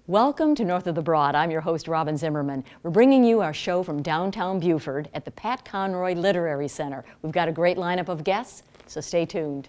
Welcome to North of the Broad. I'm your host, Robin Zimmerman. We're bringing you our show from downtown Beaufort at the Pat Conroy Literary Center. We've got a great lineup of guests, so stay tuned.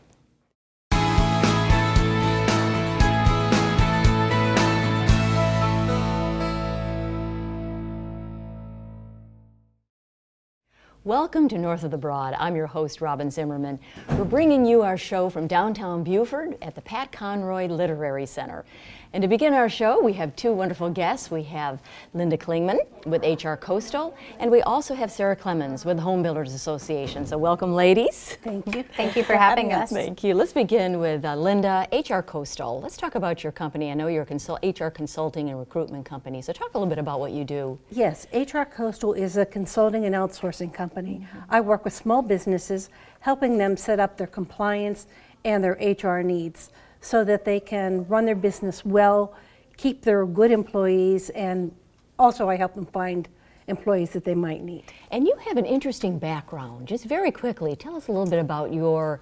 Welcome to North of the Broad. I'm your host, Robin Zimmerman. We're bringing you our show from downtown Beaufort at the Pat Conroy Literary Center. And to begin our show, we have two wonderful guests. We have Linda Kingman with HR Coastal, and we also have Sarah Clemmons with the Home Builders Association. So welcome, ladies. Thank you. Thank you for having us. Thank you. Let's begin with Linda, HR Coastal. Let's talk about your company. I know you're a HR consulting and recruitment company, so talk a little bit about what you do. Yes, HR Coastal is a consulting and outsourcing company. I work with small businesses, helping them set up their compliance and their HR needs so that they can run their business well, keep their good employees, and also I help them find employees that they might need. And you have an interesting background. Just very quickly, tell us a little bit about your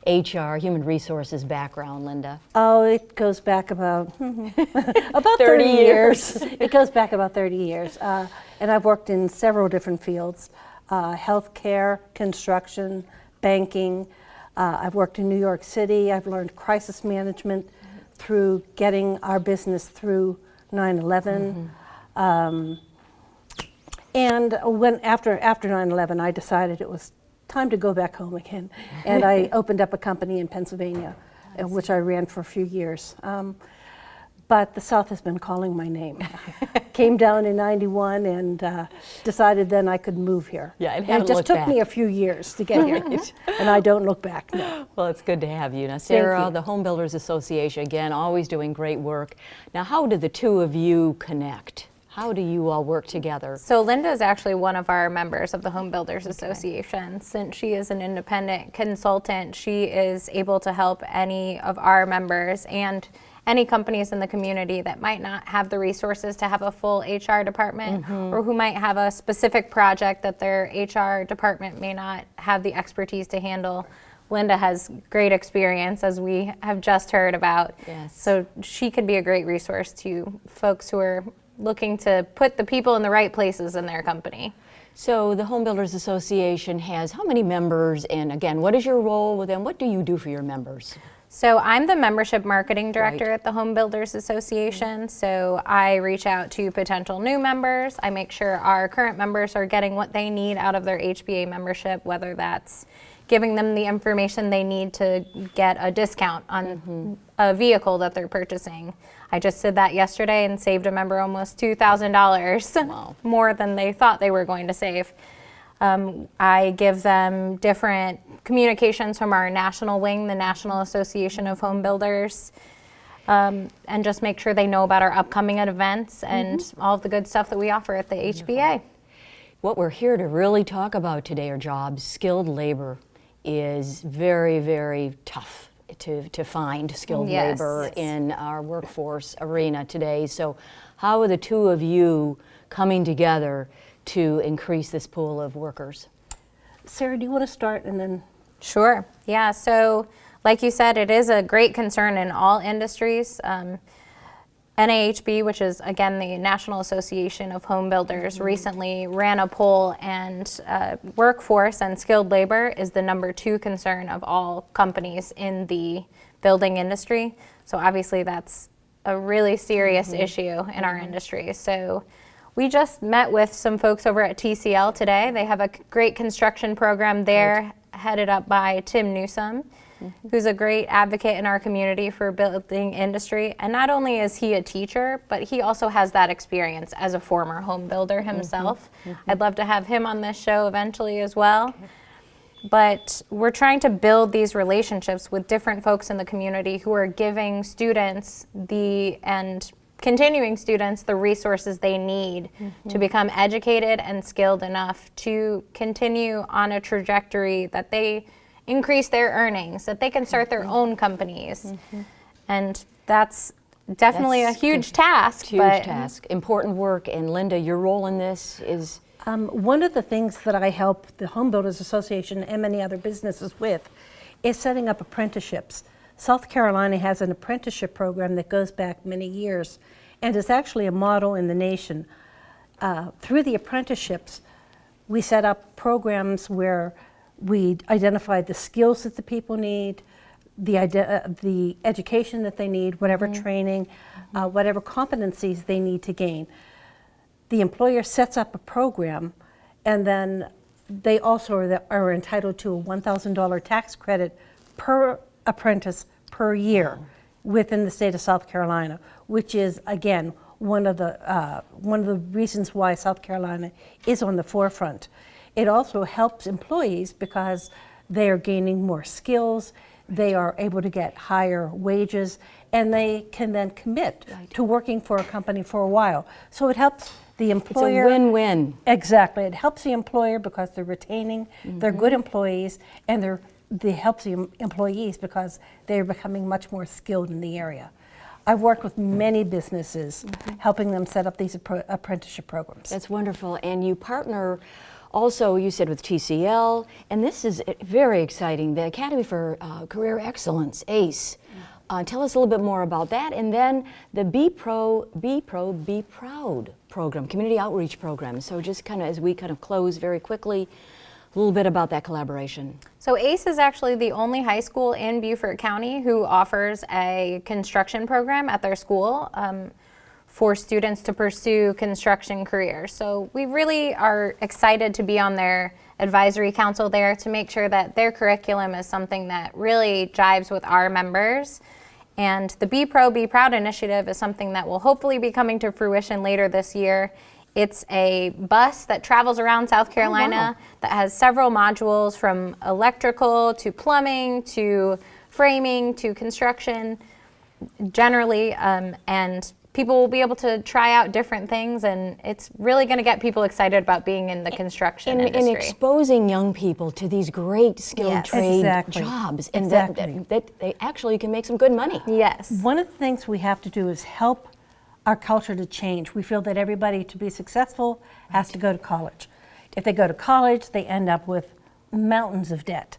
HR, human resources background, Linda. Oh, it goes back about, about 30 years. It goes back about 30 years. And I've worked in several different fields, healthcare, construction, banking. I've worked in New York City. I've learned crisis management through getting our business through 9/11. And when after 9/11, I decided it was time to go back home again. And I opened up a company in Pennsylvania, which I ran for a few years. But the South has been calling my name. Came down in 91 and decided then I could move here. Yeah, and it just took me a few years to get here. And I don't look back now. Well, it's good to have you. Now, Sarah, the Home Builders Association, again, always doing great work. Now, how did the two of you connect? How do you all work together? So Linda is actually one of our members of the Home Builders Association. Since she is an independent consultant, she is able to help any of our members and any companies in the community that might not have the resources to have a full HR department or who might have a specific project that their HR department may not have the expertise to handle. Linda has great experience, as we have just heard about. Yes. So she could be a great resource to folks who are looking to put the people in the right places in their company. So the Home Builders Association has how many members? And again, what is your role with them? What do you do for your members? So I'm the membership marketing director at the Home Builders Association. So I reach out to potential new members. I make sure our current members are getting what they need out of their HBA membership, whether that's giving them the information they need to get a discount on a vehicle that they're purchasing. I just did that yesterday and saved a member almost $2,000, more than they thought they were going to save. I give them different communications from our national wing, the National Association of Home Builders, and just make sure they know about our upcoming events and all of the good stuff that we offer at the HBA. What we're here to really talk about today are jobs. Skilled labor is very, very tough to find skilled labor in our workforce arena today. So how are the two of you coming together to increase this pool of workers? Sarah, do you want to start and then? Sure. Yeah. So like you said, it is a great concern in all industries. NAHB, which is again the National Association of Home Builders, recently ran a poll, and workforce and skilled labor is the #2 concern of all companies in the building industry. So obviously that's a really serious issue in our industry. So we just met with some folks over at TCL today. They have a great construction program there, headed up by Tim Newsom, who's a great advocate in our community for building industry. And not only is he a teacher, but he also has that experience as a former home builder himself. I'd love to have him on this show eventually as well. But we're trying to build these relationships with different folks in the community who are giving students and continuing students the resources they need to become educated and skilled enough to continue on a trajectory that they increase their earnings, that they can start their own companies. And that's definitely a huge task. Huge task, important work. And Linda, your role in this is? One of the things that I help the Home Builders Association and many other businesses with is setting up apprenticeships South Carolina has an apprenticeship program that goes back many years, and is actually a model in the nation. Through the apprenticeships, we set up programs where we identify the skills that the people need, the education that they need, whatever training, whatever competencies they need to gain. The employer sets up a program, and then they also are entitled to a $1,000 tax credit per apprentice per year within the state of South Carolina, which is, again, one of the reasons why South Carolina is on the forefront. It also helps employees because they are gaining more skills, they are able to get higher wages, and they can then commit to working for a company for a while. So it helps the employer. It's a win-win. Exactly. It helps the employer because they're retaining their good employees, and they help the employees because they're becoming much more skilled in the area. I've worked with many businesses helping them set up these apprenticeship programs. That's wonderful. And you partner also, you said, with TCL, and this is very exciting, the Academy for Career Excellence, ACE. Tell us a little bit more about that, and then the Be Proud program, community outreach program. So just kind of as we kind of close very quickly, a little bit about that collaboration. So ACE is actually the only high school in Beaufort County who offers a construction program at their school for students to pursue construction careers. So we really are excited to be on their advisory council there to make sure that their curriculum is something that really jives with our members. And the Be Proud initiative is something that will hopefully be coming to fruition later this year. It's a bus that travels around South Carolina that has several modules from electrical to plumbing to framing to construction generally, and people will be able to try out different things, and it's really going to get people excited about being in the construction industry. And exposing young people to these great skilled trade jobs, and that they actually can make some good money. Yes. One of the things we have to do is help our culture to change. We feel that everybody, to be successful, has to go to college. If they go to college, they end up with mountains of debt,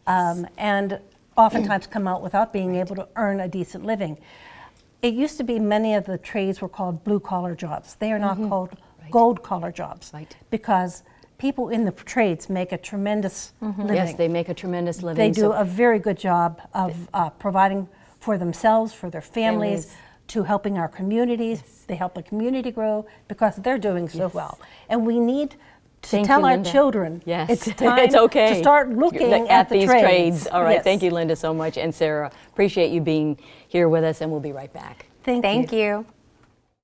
and oftentimes come out without being able to earn a decent living. It used to be many of the trades were called blue-collar jobs. They are now called gold-collar jobs because people in the trades make a tremendous living. Yes, they make a tremendous living. They do a very good job of providing for themselves, for their families, to helping our communities. They help the community grow because they're doing so well. And we need to tell our children it's time to start looking at the these trades. All right, Yes. Thank you, Linda, so much. And Sarah, appreciate you being here with us, and we'll be right back. Thank you. Thank you.